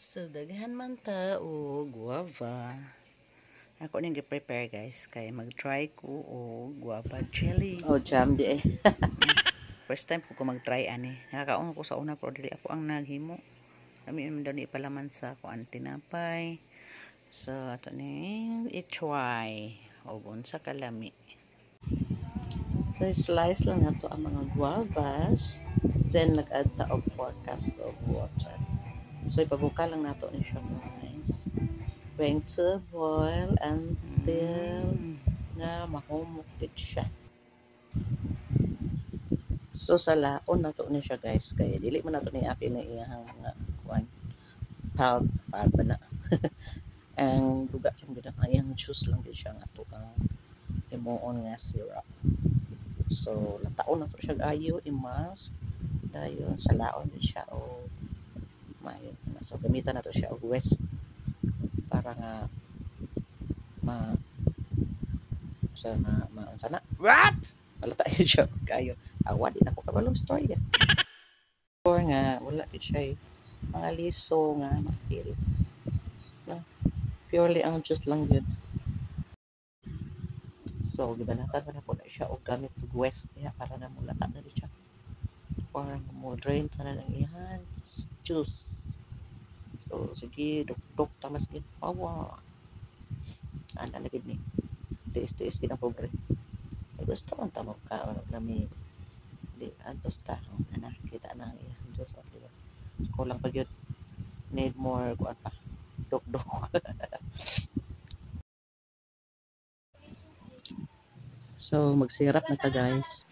So, daghan man ta o guava. Ako nang gi-prepare guys. Kaya mag-try ko o guava jelly. Oh, jam di eh. First time ko mag-try ani. Nakakaon ko sa una pero dili ako ang naghimo. Kami naman daw ni palaman sa kuan tinapay. So, ato ni i-try. O bunsa kalami. So, slice lang nato ang mga guavas. Then, nag-add ta og 4 cups of water. So, ipabuka lang nato ni siya guys. Going to boil until nga mahumok gid siya. So, sa laon nato ni siya guys. Kaya, dili man nato ni apil na iyahang mga kuan. Pulp ba na. Ang duga yung gina iyang juice lang gid siya nga to ang imuon nga syrup. So, lataon nato siya ayo imas. Dayon sa laon din siya o mayon. So, gamitan nato siya og whisk para nga sana what? Malata yun siya kayo. Awa din ako kabalong story yan. Or nga, wala din siya mga liso nga mapil. No? Purely ang juice lang yun. So, gibanatan pa na po na siya o gamit to whisk niya para na mulata na din siya. Para mo drain ka na ng iyan juice. So, sige, duk-duk tamas gid. Awa. Ana na gid ni. Tiis-tiis gid ang pobre. Ay gusto man ta mo ka o nami di antos ta ana kita na iya Diyos di ba. So, kulang pa gyud. Need more kuan pa. Duk-duk. So, magsirap na ta guys.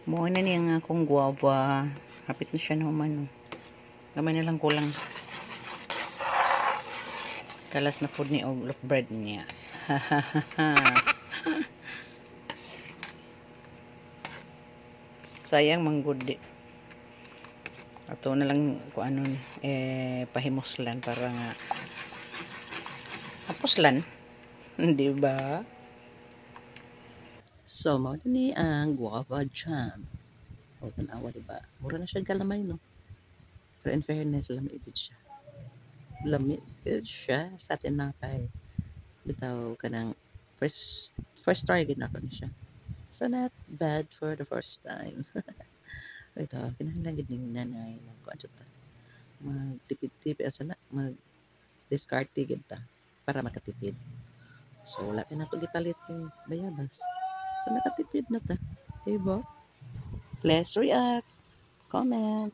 Mo na ni ang akong guava. Hapit na siya na humano. Gamay na lang kulang. Kalas na food ni og loaf bread niya. Sayang manggudi. Ato na lang kung ano pahimoslan para nga haposlan. Di ba? So, mao ni ang guava jam. O tanawa di ba? Mura na siya galamay no. Pero in fairness, lamig siya. Lamig siya sa tinapay. Bitaw kanang first try gid nako ni siya. So not bad for the first time. Ito, kinahanglan gid ning nanay ng kuan ta. Magtipid-tipid asa na mag-discard gid ta para makatipid. So wala pa na to gipalit ng bayabas. So nakatipid na ta. Diba? Please react, comment,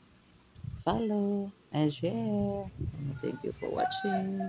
follow, and share. Thank you for watching.